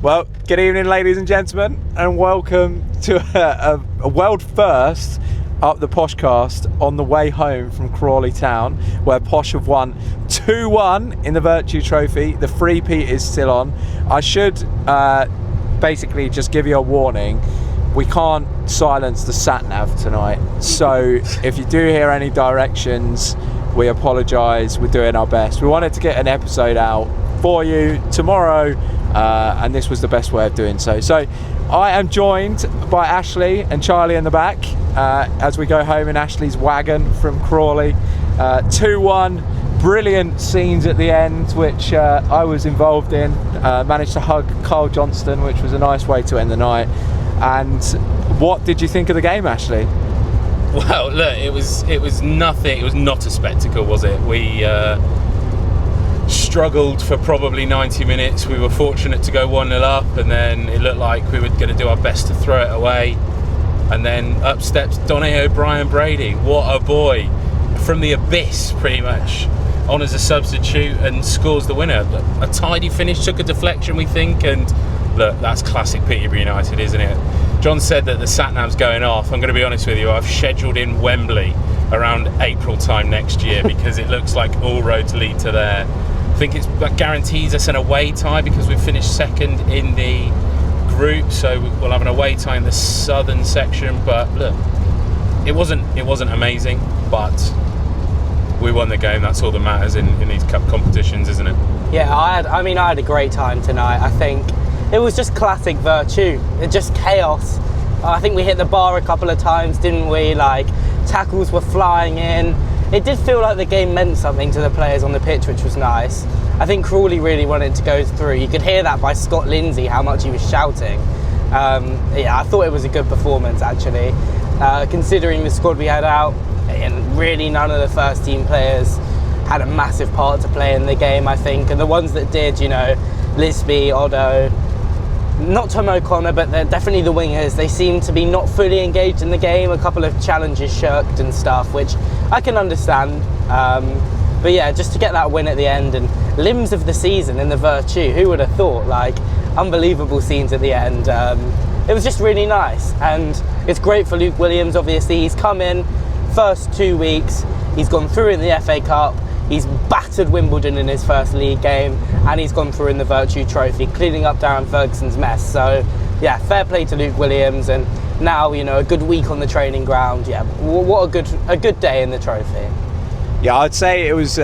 Well, good evening, ladies and gentlemen, and welcome to a world first Up the Poshcast on the way home from Crawley Town, where Posh have won 2-1 in the Vertu Trophy. The Three-Peat is still on. I should basically just give you a warning. We can't silence the satnav tonight, so if you do hear any directions, we apologise. We're doing our best. We wanted to get an episode out for you tomorrow, and this was the best way of doing so. So I am joined by Ashley and Charlie in the back as we go home in Ashley's wagon from Crawley. 2-1, brilliant scenes at the end, which I was involved in. Managed to hug Carl Johnston, which was a nice way to end the night. And what did you think of the game, Ashley? Well, look, it was nothing. It was not a spectacle, was it? We struggled for probably 90 minutes. We were fortunate to go 1-0 up, and then it looked like we were going to do our best to throw it away. And then up steps Donay O'Brien-Brady. What a boy, from the abyss, pretty much, on as a substitute, and scores the winner. A tidy finish, took a deflection, we think, and look, that's classic Peterborough United, isn't it? John said that the satnav's going off. I'm going to be honest with you, I've scheduled in Wembley around April time next year because it looks like all roads lead to there. I think that guarantees us an away tie because we finished second in the group, so we'll have an away tie in the southern section. But look, it wasn't amazing, but we won the game. That's all that matters in these cup competitions, isn't it? Yeah, I had a great time tonight. I think it was just classic Vertu. It just chaos. I think we hit the bar a couple of times, didn't we? Like, tackles were flying in. It did feel like the game meant something to the players on the pitch, which was nice. I think Crawley really wanted to go through. You could hear that by Scott Lindsay, how much he was shouting. Yeah, I thought it was a good performance, actually. Considering the squad we had out, and really none of the first team players had a massive part to play in the game, I think. And the ones that did, you know, Lisby, Otto, not Tom O'Connor, but they're definitely the wingers. They seem to be not fully engaged in the game. A couple of challenges shirked and stuff, which I can understand. But yeah, just to get that win at the end and limbs of the season in the Vertu, who would have thought? Like, unbelievable scenes at the end. It was just really nice, and it's great for Luke Williams. Obviously, he's come in first 2 weeks. He's gone through in the FA Cup. He's battered Wimbledon in his first league game, and he's gone through in the Vertu Trophy, cleaning up Darren Ferguson's mess. So, yeah, fair play to Luke Williams, and now, you know, a good week on the training ground. Yeah, what a good day in the trophy. Yeah, I'd say it was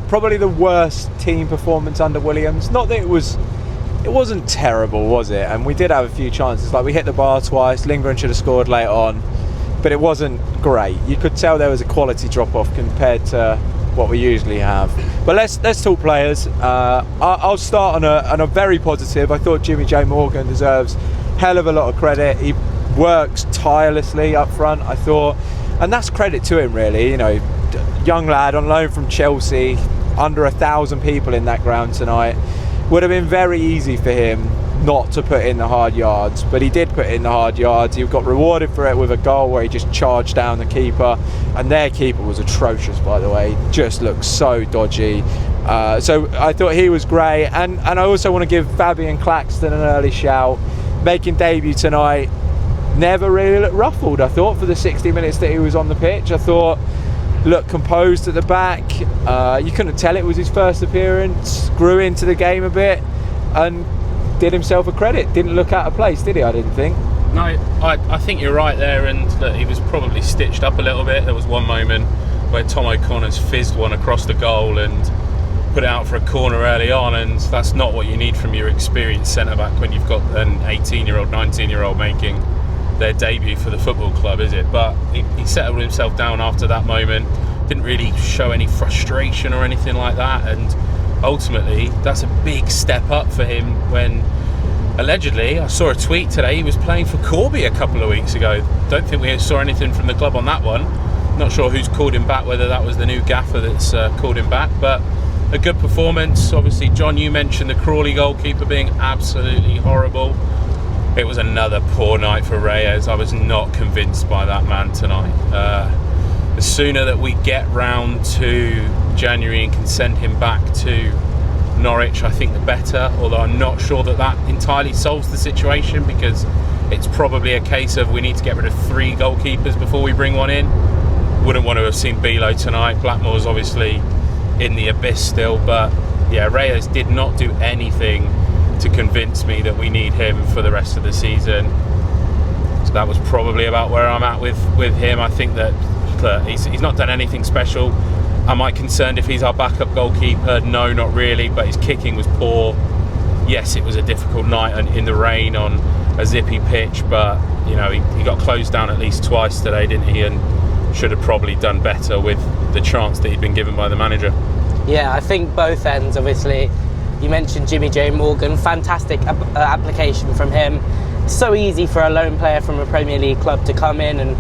probably the worst team performance under Williams. Not that it wasn't terrible, was it? And we did have a few chances. Like, we hit the bar twice. Lindgren should have scored late on, but it wasn't great. You could tell there was a quality drop-off compared to what we usually have. But let's talk players. I'll start on a very positive. I thought Jimmy J Morgan deserves hell of a lot of credit. He works tirelessly up front, I thought, and that's credit to him, really. You know, young lad on loan from Chelsea, under 1,000 people in that ground tonight. Would have been very easy for him not to put in the hard yards, but he did put in the hard yards. He got rewarded for it with a goal where he just charged down the keeper, and their keeper was atrocious, by the way. Just looked so dodgy. So I thought he was great, and I also want to give Fabian Claxton an early shout, making debut tonight. Never really looked ruffled, I thought, for the 60 minutes that he was on the pitch. I thought looked composed at the back. You couldn't tell it was his first appearance. Grew into the game a bit and did himself a credit. Didn't look out of place, did he? I didn't think. No, I think you're right there, and look, he was probably stitched up a little bit. There was one moment where Tom O'Connor's fizzed one across the goal and put it out for a corner early on, and that's not what you need from your experienced centre-back when you've got an 18-year-old, 19-year-old making their debut for the football club, is it? But he settled himself down after that moment, didn't really show any frustration or anything like that, and ultimately that's a big step up for him when allegedly, I saw a tweet today, he was playing for Corby a couple of weeks ago. Don't think we saw anything from the club on that one. Not sure who's called him back, whether that was the new gaffer that's called him back, but a good performance. Obviously, John, you mentioned the Crawley goalkeeper being absolutely horrible. It was another poor night for Reyes. I was not convinced by that man tonight. The sooner that we get round to January and can send him back to Norwich, I think the better, although I'm not sure that entirely solves the situation, because it's probably a case of we need to get rid of 3 goalkeepers before we bring one in. Wouldn't want to have seen Bilo tonight. Blackmore's obviously in the abyss still, but yeah, Reyes did not do anything to convince me that we need him for the rest of the season. So that was probably about where I'm at with him. I think that he's not done anything special. Am I concerned if he's our backup goalkeeper? No, not really, but his kicking was poor. Yes, it was a difficult night in the rain on a zippy pitch, but you know, he got closed down at least twice today, didn't he? And should have probably done better with the chance that he'd been given by the manager. Yeah, I think both ends, obviously. You mentioned Jimmy J. Morgan, fantastic application from him. It's so easy for a lone player from a Premier League club to come in, and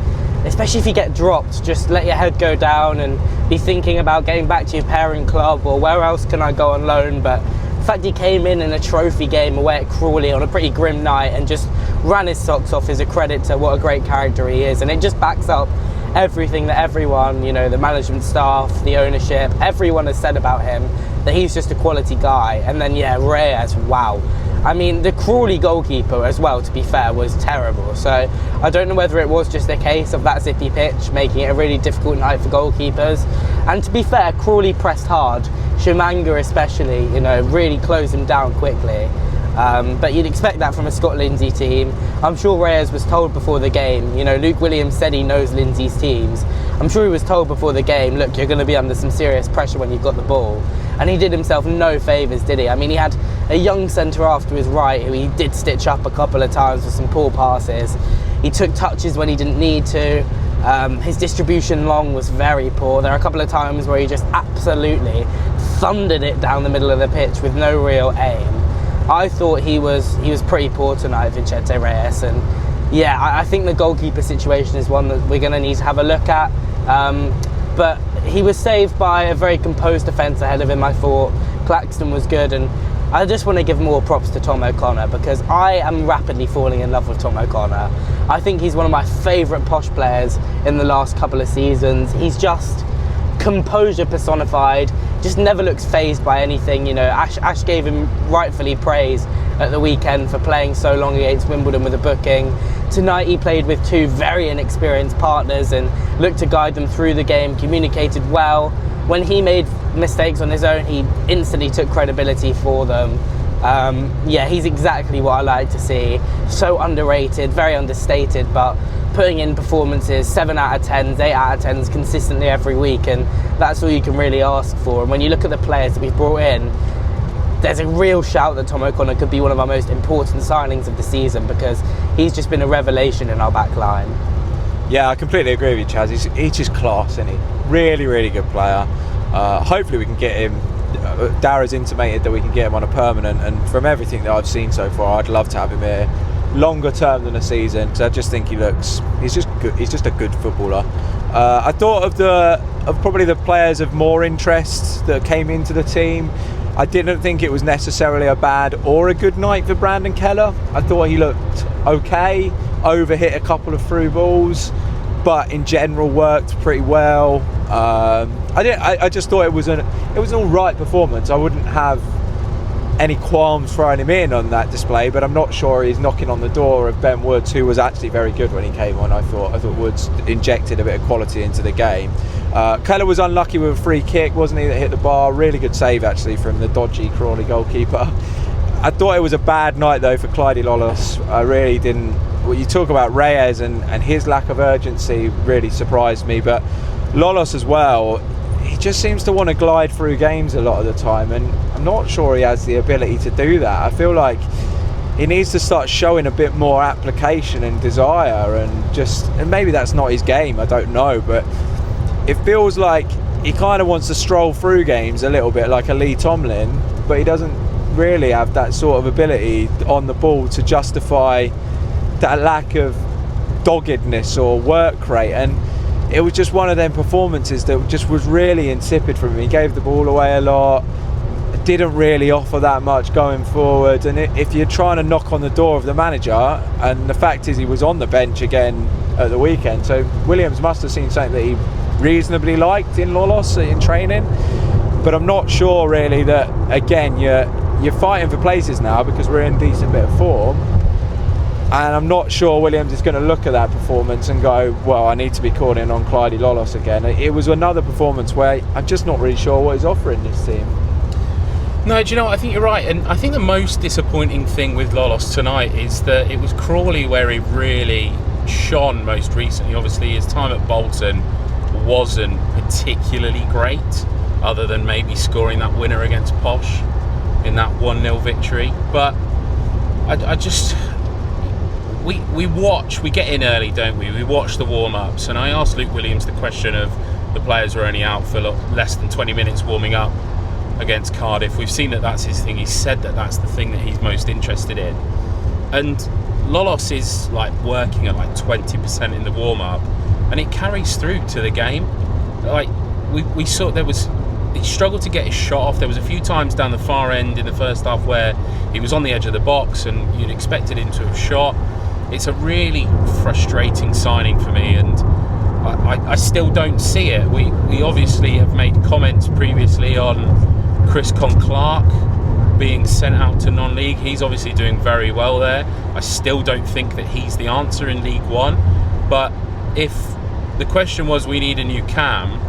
especially if you get dropped, just let your head go down and be thinking about getting back to your parent club or where else can I go on loan. But the fact he came in a trophy game away at Crawley on a pretty grim night and just ran his socks off is a credit to what a great character he is, and it just backs up everything that everyone, you know, the management staff, the ownership, everyone has said about him, that he's just a quality guy. And then yeah, Reyes, wow. I mean, the Crawley goalkeeper as well, to be fair, was terrible. So I don't know whether it was just a case of that zippy pitch making it a really difficult night for goalkeepers. And to be fair, Crawley pressed hard. Shumanga especially, you know, really closed him down quickly. But you'd expect that from a Scott Lindsay team. I'm sure Reyes was told before the game, you know, Luke Williams said he knows Lindsay's teams. I'm sure he was told before the game, look, you're going to be under some serious pressure when you've got the ball. And he did himself no favours, did he? I mean, he had a young centre-half to his right who he did stitch up a couple of times with some poor passes. He took touches when he didn't need to. His distribution long was very poor. There are a couple of times where he just absolutely thundered it down the middle of the pitch with no real aim. I thought he was pretty poor tonight, Vicente Reyes, and yeah, I think the goalkeeper situation is one that we're going to need to have a look at. But he was saved by a very composed defence ahead of him, I thought. Claxton was good, and I just want to give more props to Tom O'Connor, because I am rapidly falling in love with Tom O'Connor. I think he's one of my favourite Posh players in the last couple of seasons. He's just composure personified, just never looks fazed by anything. You know, Ash gave him rightfully praise at the weekend for playing so long against Wimbledon with a booking. Tonight he played with 2 very inexperienced partners and looked to guide them through the game, communicated well. When he made mistakes on his own, he instantly took credibility for them. Yeah, he's exactly what I like to see. So underrated, very understated, but putting in performances, 7 out of 10s, 8 out of 10s consistently every week, and that's all you can really ask for. And when you look at the players that we've brought in, there's a real shout that Tom O'Connor could be one of our most important signings of the season, because he's just been a revelation in our back line. Yeah, I completely agree with you, Chaz. He's just class, isn't he? Really, really good player. Hopefully we can get him. Dara's intimated that we can get him on a permanent, and from everything that I've seen so far, I'd love to have him here longer term than a season, because I just think he's just good. He's just a good footballer. I thought of probably the players of more interest that came into the team. I didn't think it was necessarily a bad or a good night for Brandon Keller. I thought he looked okay, overhit a couple of through balls, but in general worked pretty well. I just thought it was an all right performance. I wouldn't have any qualms throwing him in on that display, but I'm not sure he's knocking on the door of Ben Woods, who was actually very good when he came on. I thought Woods injected a bit of quality into the game. Keller was unlucky with a free kick, wasn't he, that hit the bar. Really good save actually from the dodgy Crawley goalkeeper. I thought it was a bad night though for Clyde Lolos. I really didn't. Well, you talk about Reyes and his lack of urgency really surprised me, but Lolos as well, he just seems to want to glide through games a lot of the time, and I'm not sure he has the ability to do that. I feel like he needs to start showing a bit more application and desire, and maybe that's not his game, I don't know, but it feels like he kind of wants to stroll through games a little bit like a Lee Tomlin, but he doesn't really have that sort of ability on the ball to justify that lack of doggedness or work rate. And it was just one of them performances that just was really insipid from him. He gave the ball away a lot, didn't really offer that much going forward, and if you're trying to knock on the door of the manager, and the fact is he was on the bench again at the weekend, so Williams must have seen something that he reasonably liked in Lolos in training. But I'm not sure really that, again, you're fighting for places now because we're in a decent bit of form. And I'm not sure Williams is going to look at that performance and go, well, I need to be calling on Clyde Lolos again. It was another performance where I'm just not really sure what he's offering this team. No, do you know what? I think you're right. And I think the most disappointing thing with Lolos tonight is that it was Crawley where he really shone most recently. Obviously, his time at Bolton wasn't particularly great, other than maybe scoring that winner against Posh in that 1-0 victory. But I just... We get in early, don't we? We watch the warm-ups, and I asked Luke Williams the question of the players were only out for less than 20 minutes warming up against Cardiff. We've seen that that's his thing. He said that that's the thing that he's most interested in. And Lolos is like working at like 20% in the warm-up, and it carries through to the game. Like we saw he struggled to get his shot off. There was a few times down the far end in the first half where he was on the edge of the box and you'd expected him to have shot. It's a really frustrating signing for me, and I still don't see it. We obviously have made comments previously on Chris Clark being sent out to non-league. He's obviously doing very well there. I still don't think that he's the answer in League One. But if the question was we need a new cam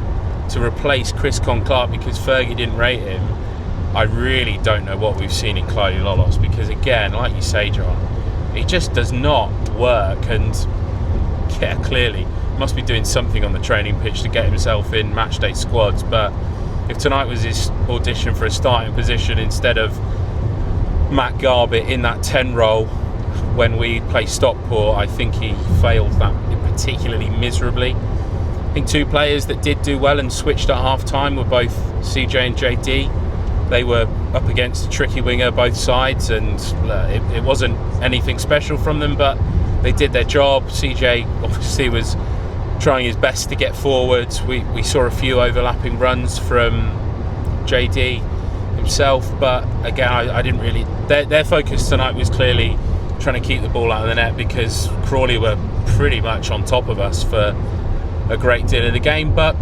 to replace Chris Clark because Fergie didn't rate him, I really don't know what we've seen in Clyde Lolos, because again, like you say, John, he just does not work, and yeah, clearly must be doing something on the training pitch to get himself in matchday squads. But if tonight was his audition for a starting position instead of Matt Garbett in that 10 role when we play Stockport, I think he failed that particularly miserably. I think two players that did do well and switched at half time were both CJ and JD. They were up against a tricky winger both sides, and it wasn't anything special from them, but they did their job. CJ obviously was trying his best to get forwards. We saw a few overlapping runs from JD himself, but again, I didn't really... Their focus tonight was clearly trying to keep the ball out of the net, because Crawley were pretty much on top of us for a great deal of the game. But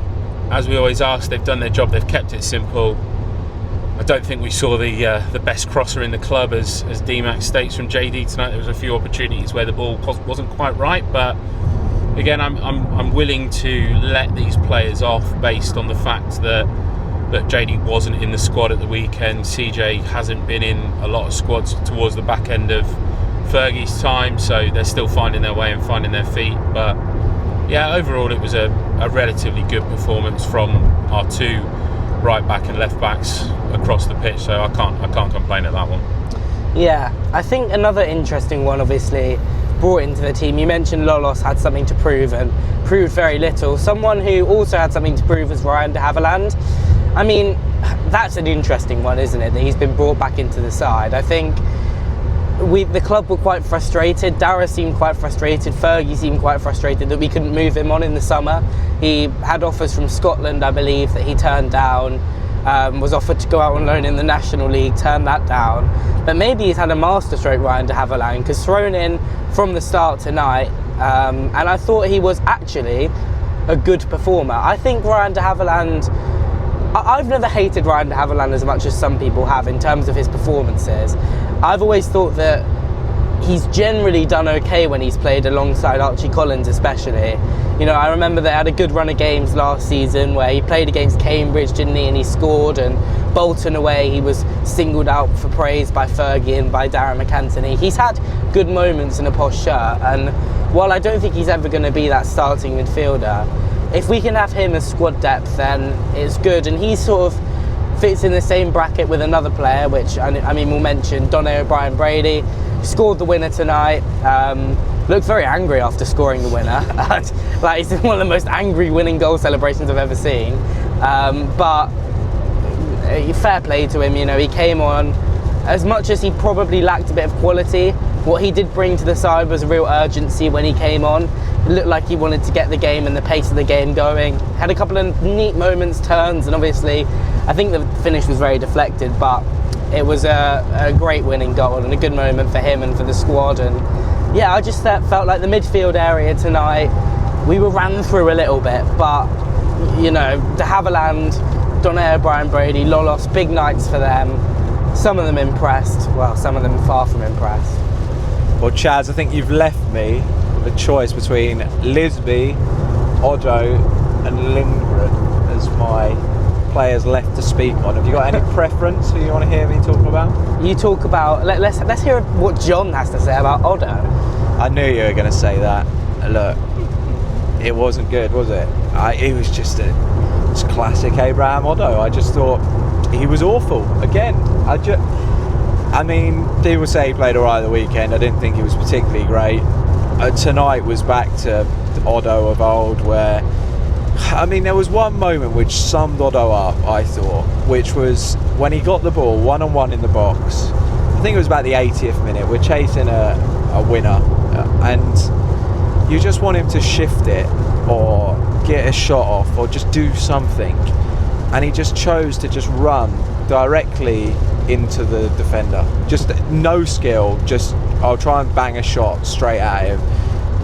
as we always ask, they've done their job, they've kept it simple. I don't think we saw the best crosser in the club, as D-Max states from JD tonight. There was a few opportunities where the ball wasn't quite right, but again, I'm willing to let these players off based on the fact that JD wasn't in the squad at the weekend. CJ hasn't been in a lot of squads towards the back end of Fergie's time, so they're still finding their way and finding their feet. But yeah, overall it was a relatively good performance from our two right back and left backs across the pitch, so I can't complain at that one. Yeah, I think another interesting one obviously brought into the team. You mentioned Lolos had something to prove and proved very little. Someone who also had something to prove was Ryan de Havilland. I mean, that's an interesting one, isn't it, that he's been brought back into the side. I think the club were quite frustrated. Dara seemed quite frustrated. Fergie seemed quite frustrated that we couldn't move him on in the summer. He had offers from Scotland, I believe, that he turned down. Was offered to go out on loan in the National League, turned that down. But maybe he's had a masterstroke, Ryan de Havilland, because thrown in from the start tonight, and I thought he was actually a good performer. I think Ryan de Havilland... I've never hated Ryan de Havilland as much as some people have in terms of his performances. I've always thought that he's generally done okay when he's played alongside Archie Collins, especially. You know, I remember they had a good run of games last season where he played against Cambridge, didn't he, and he scored, and Bolton away he was singled out for praise by Fergie and by Darren McAntony. He's had good moments in a Posh shirt, and while I don't think he's ever going to be that starting midfielder, if we can have him as squad depth, then it's good. And he sort of fits in the same bracket with another player, which, I mean, we'll mention, Donay O'Brien-Brady, scored the winner tonight. Looked very angry after scoring the winner. Like, it's one of the most angry winning goal celebrations I've ever seen. But fair play to him, you know, he came on. As much as he probably lacked a bit of quality, what he did bring to the side was a real urgency when he came on. It looked like he wanted to get the game and the pace of the game going. Had a couple of neat moments, turns, and obviously I think the finish was very deflected, but it was a great winning goal and a good moment for him and for the squad. And yeah, I just felt like the midfield area tonight, we were ran through a little bit, but you know, de Havilland Donay O'Brien-Brady, Lolos, big nights for them. Some of them impressed, well, some of them far from impressed. Well, Chaz, I think you've left me with a choice between Lisby, Odo and Lindgren as my players left to speak on. Have you got any preference who you want to hear me talk about? You talk about, let's hear what John has to say about Odo. I knew you were going to say that. Look, it wasn't good, was it? It was just classic Abraham Odo. I just thought he was awful again. I mean, people say he played alright the weekend. I didn't think he was particularly great. Tonight was back to Odo of old, where I mean, there was one moment which summed Odo up, I thought, which was when he got the ball one-on-one in the box. I think it was about the 80th minute. We're chasing a winner, and you just want him to shift it or get a shot off or just do something, and he just chose to just run directly into the defender. Just no skill, just I'll try and bang a shot straight at him.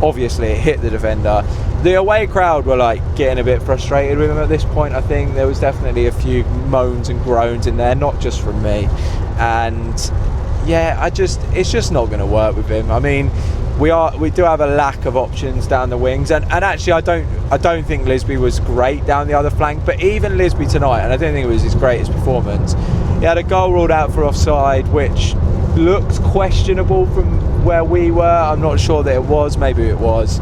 Obviously it hit the defender. The away crowd were like getting a bit frustrated with him at this point. I think there was definitely a few moans and groans in there, not just from me. And yeah, it's just not going to work with him. I mean, we do have a lack of options down the wings, and actually I don't think Lisby was great down the other flank, but even Lisby tonight, and I don't think it was his greatest performance, he had a goal ruled out for offside, which looks questionable from where we were. I'm not sure that it was, maybe it was.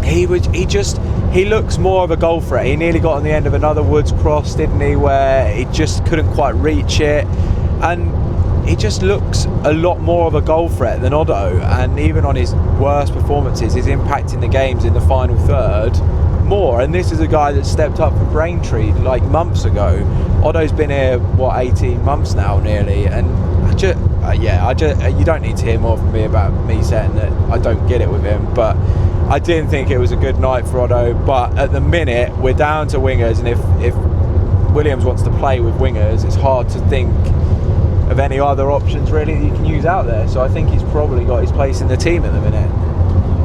He looks more of a goal threat. He nearly got on the end of another Woods cross, didn't he, where he just couldn't quite reach it, and he just looks a lot more of a goal threat than Odo. And even on his worst performances, his impact in the games in the final third more. And this is a guy that stepped up for Braintree like months ago. Odo's been here 18 months now nearly, and you don't need to hear more from me about me saying that I don't get it with him, but I didn't think it was a good night for Odo. But at the minute we're down to wingers, and if Williams wants to play with wingers, it's hard to think of any other options really that you can use out there. So I think he's probably got his place in the team at the minute.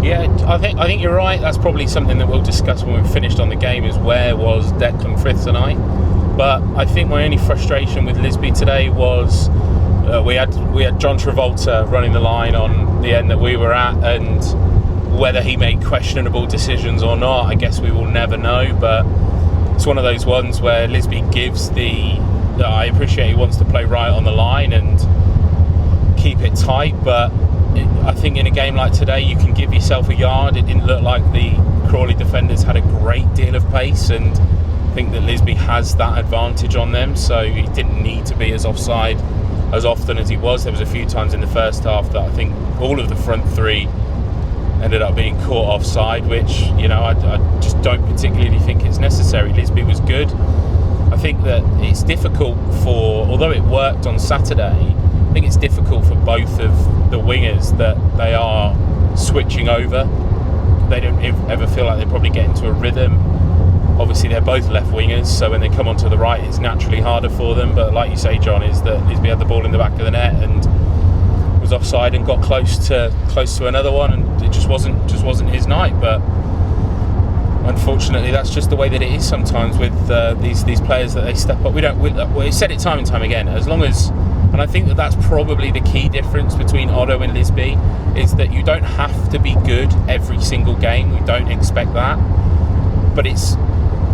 Yeah, I think you're right. That's probably something that we'll discuss when we've finished on the game, is where was Declan Frith tonight. But I think my only frustration with Lisby today was we had John Travolta running the line on the end that we were at, and whether he made questionable decisions or not, I guess we will never know. But it's one of those ones where Lisby gives I appreciate he wants to play right on the line and keep it tight, but I think in a game like today you can give yourself a yard. It didn't look like the Crawley defenders had a great deal of pace, and I think that Lisby has that advantage on them, so he didn't need to be as offside as often as he was. There was a few times in the first half that I think all of the front three ended up being caught offside, which, you know, I just don't particularly think it's necessary. Lisby was good. I think that it's difficult although it worked on Saturday, I think it's difficult for both of the wingers that they are switching over. They don't ever feel like they probably get into a rhythm. Obviously they're both left wingers, so when they come onto the right it's naturally harder for them, but like you say, John, is that Lisby had the ball in the back of the net and was offside and got close to another one, and it just wasn't his night. But unfortunately, that's just the way that it is sometimes with these players, that they step up. We said it time and time again. As long as, and I think that that's probably the key difference between Odo and Lisby, is that you don't have to be good every single game. We don't expect that, but it's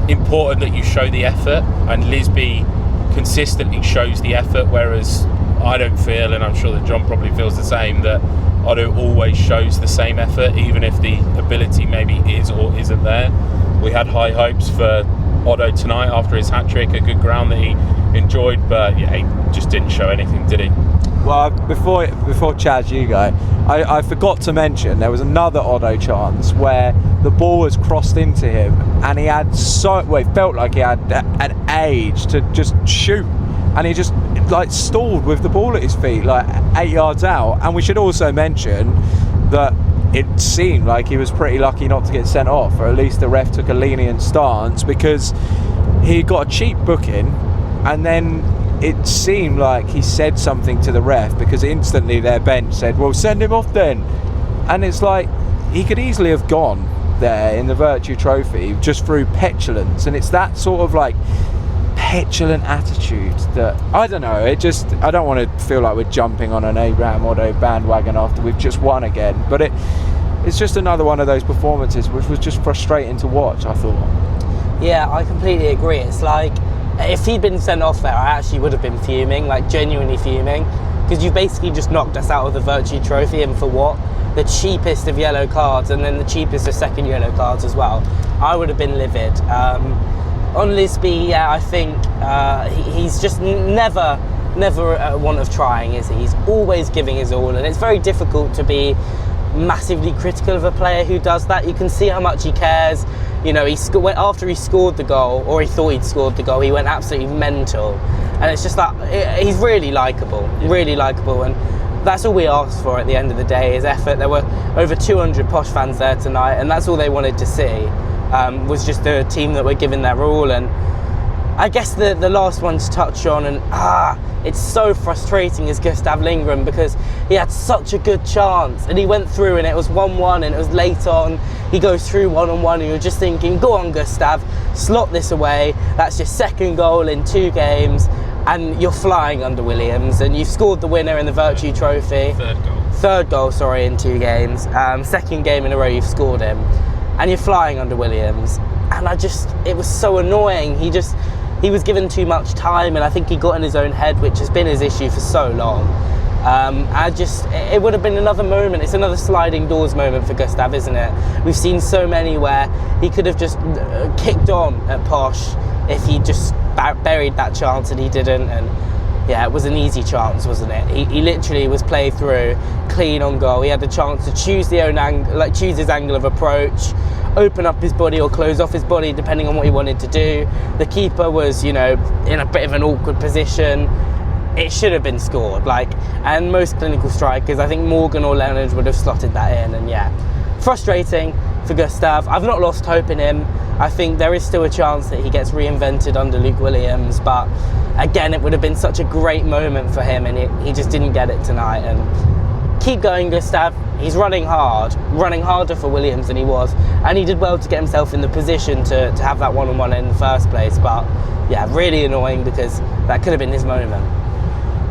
important that you show the effort. And Lisby consistently shows the effort, whereas I don't feel, and I'm sure that John probably feels the same, that Odo always shows the same effort, even if the ability maybe is or isn't there. We had high hopes for Odo tonight after his hat-trick, a good ground that he enjoyed, but yeah, he just didn't show anything, did he? Well, before Chaz, you go, I forgot to mention there was another Odo chance where the ball was crossed into him, and he had it felt like he had an age to just shoot, and he just like stalled with the ball at his feet like 8 yards out. And we should also mention that it seemed like he was pretty lucky not to get sent off, or at least the ref took a lenient stance, because he got a cheap booking, and then it seemed like he said something to the ref, because instantly their bench said, well, send him off then. And it's like, he could easily have gone there in the Vertu Trophy just through petulance, and it's that sort of like petulant attitude that I don't know. I don't want to feel like we're jumping on an Abraham Odo bandwagon after we've just won again, but it's just another one of those performances which was just frustrating to watch, I thought. Yeah, I completely agree. It's like, if he'd been sent off there, I actually would have been fuming, like genuinely fuming, because you've basically just knocked us out of the Vertu Trophy, and for what? The cheapest of yellow cards, and then the cheapest of second yellow cards as well. I would have been livid. On Lisby, yeah, I think he's just never one of trying, is he? He's always giving his all, and it's very difficult to be massively critical of a player who does that. You can see how much he cares. You know, after he scored the goal, or he thought he'd scored the goal, he went absolutely mental. And it's just like, he's really likeable, and that's all we asked for at the end of the day, is effort. There were over 200 Posh fans there tonight, and that's all they wanted to see, was just a team that were giving their all. And I guess the last one to touch on, and it's so frustrating, is Gustav Lindgren, because he had such a good chance and he went through and it was 1-1 and it was late on. He goes through 1-on-1 and you're just thinking, go on Gustav, slot this away. That's your second goal in 2 games and you're flying under Williams, and you've scored the winner in the Vertu Trophy. Third goal, in 2 games. Second game in a row you've scored him, and you're flying under Williams. And it was so annoying. He was given too much time, and I think he got in his own head, which has been his issue for so long. It would have been another moment. It's another sliding doors moment for Gustav, isn't it? We've seen so many where he could have just kicked on at Posh if he just buried that chance, and he didn't. And yeah, it was an easy chance, wasn't it? He literally was played through, clean on goal. He had the chance to choose choose his angle of approach, open up his body or close off his body, depending on what he wanted to do. The keeper was, in a bit of an awkward position. It should have been scored. And most clinical strikers, I think Morgan or Leonard would have slotted that in. And yeah, frustrating for Gustav. I've not lost hope in him. I think there is still a chance that he gets reinvented under Luke Williams, but again, it would have been such a great moment for him, and he just didn't get it tonight. And keep going, Gustav. He's running harder for Williams than he was, and he did well to get himself in the position to have that one-on-one in the first place. But yeah, really annoying, because that could have been his moment.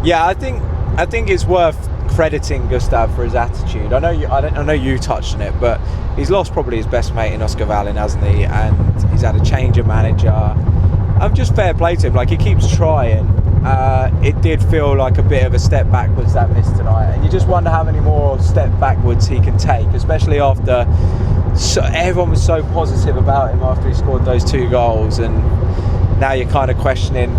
Yeah, I think it's worth crediting Gustav for his attitude. I know you touched on it, but he's lost probably his best mate in Oscar Vallin, hasn't he? And he's had a change of manager. I'm just fair play to him. He keeps trying. It did feel like a bit of a step backwards, that miss tonight, and you just wonder how many more step backwards he can take, especially after everyone was so positive about him after he scored those 2 goals, and now you're kind of questioning,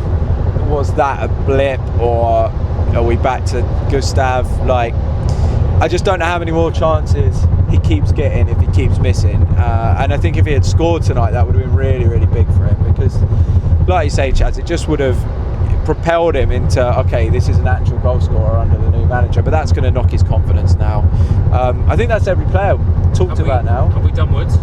was that a blip, or are we back to Gustav? I just don't know how many more chances he keeps getting if he keeps missing, and I think if he had scored tonight, that would have been really, really big for him, because like you say, Chaz, it just would have propelled him into, okay, this is an actual goal scorer under the new manager, but that's going to knock his confidence now. I think that's every player talked about now. Have we done Woods?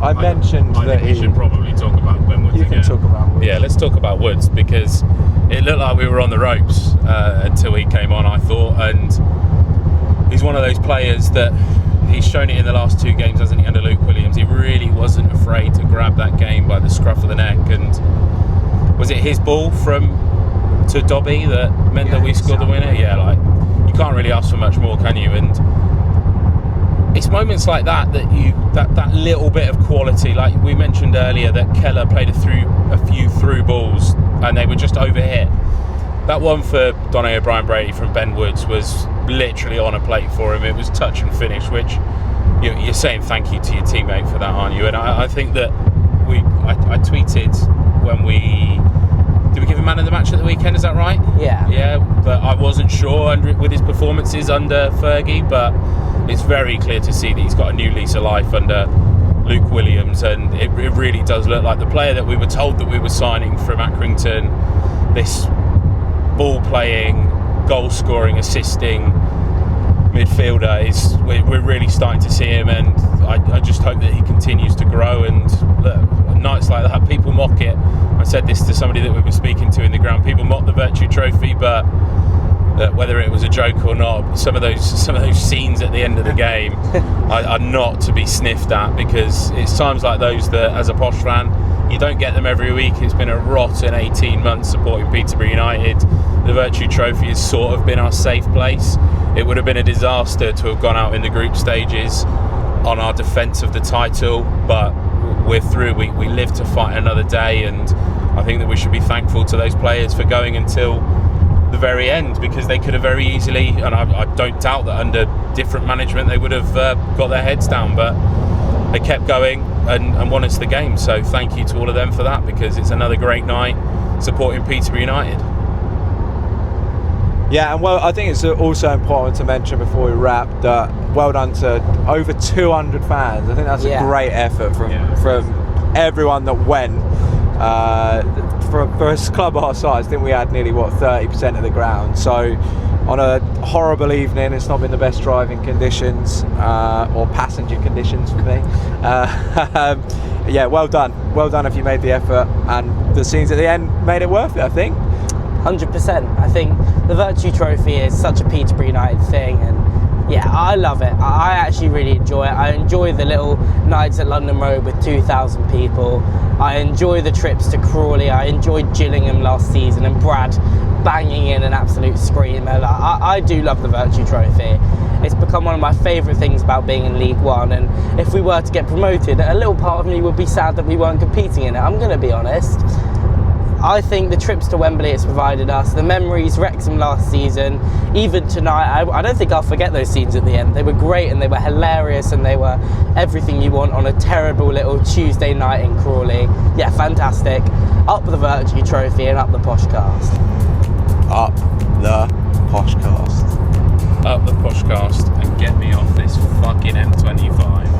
I mentioned that we should probably talk about Ben Woods. You can talk about Woods. Yeah, let's talk about Woods, because it looked like we were on the ropes until he came on, I thought, and he's one of those players that he's shown it in the last 2 games, hasn't he, under Luke Williams. He really wasn't afraid to grab that game by the scruff of the neck, and was it his ball to Dobby that meant that we scored the winner? Yeah, you can't really ask for much more, can you? And it's moments like that that little bit of quality, like we mentioned earlier, that Keller played a few through balls and they were just overhit. That one for Donay O'Brien-Brady from Ben Woods was literally on a plate for him. It was touch and finish, which you're saying thank you to your teammate for that, aren't you? And I think that I tweeted when did we give him man of the match at the weekend, is that right? Yeah, but I wasn't sure with his performances under Fergie, but it's very clear to see that he's got a new lease of life under Luke Williams, and it really does look like the player that we were told that we were signing from Accrington, this ball playing, goal scoring, assisting midfielder. We're really starting to see him, and I just hope that he continues to grow. And look, nights like that, people mock it. I said this to somebody that we were speaking to in the ground. People mock the Vertu Trophy, but that whether it was a joke or not, some of those scenes at the end of the game are not to be sniffed at, because it's times like those that, as a Posh fan, you don't get them every week. It's been a rotten 18 months supporting Peterborough United. The Vertu Trophy has sort of been our safe place. It would have been a disaster to have gone out in the group stages on our defence of the title, but we're through. We live to fight another day, and I think that we should be thankful to those players for going until the very end, because they could have very easily, and I don't doubt that under different management they would have got their heads down, but they kept going and won us the game. So thank you to all of them for that, because it's another great night supporting Peterborough United. Yeah, and well, I think it's also important to mention before we wrap that well done to over 200 fans. I think that's a great effort from everyone that went. For a club our size, I think we had nearly 30% of the ground. So on a horrible evening, it's not been the best driving conditions or passenger conditions for me. Yeah, well done if you made the effort, and the scenes at the end made it worth it, I think. 100%. I think the Vertu Trophy is such a Peterborough United thing, and yeah, I love it. I actually really enjoy it. I enjoy the little nights at London Road with 2,000 people. I enjoy the trips to Crawley. I enjoyed Gillingham last season, and Brad banging in an absolute screamer. I do love the Vertu Trophy. It's become one of my favourite things about being in League One, and if we were to get promoted, a little part of me would be sad that we weren't competing in it. I'm going to be honest. I think the trips to Wembley it's provided us, the memories, Wrexham last season, even tonight, I don't think I'll forget those scenes at the end. They were great, and they were hilarious, and they were everything you want on a terrible little Tuesday night in Crawley. Yeah, fantastic. Up the Vertu Trophy and up the Poshcast. Up the Poshcast. Up the Poshcast and get me off this fucking M25.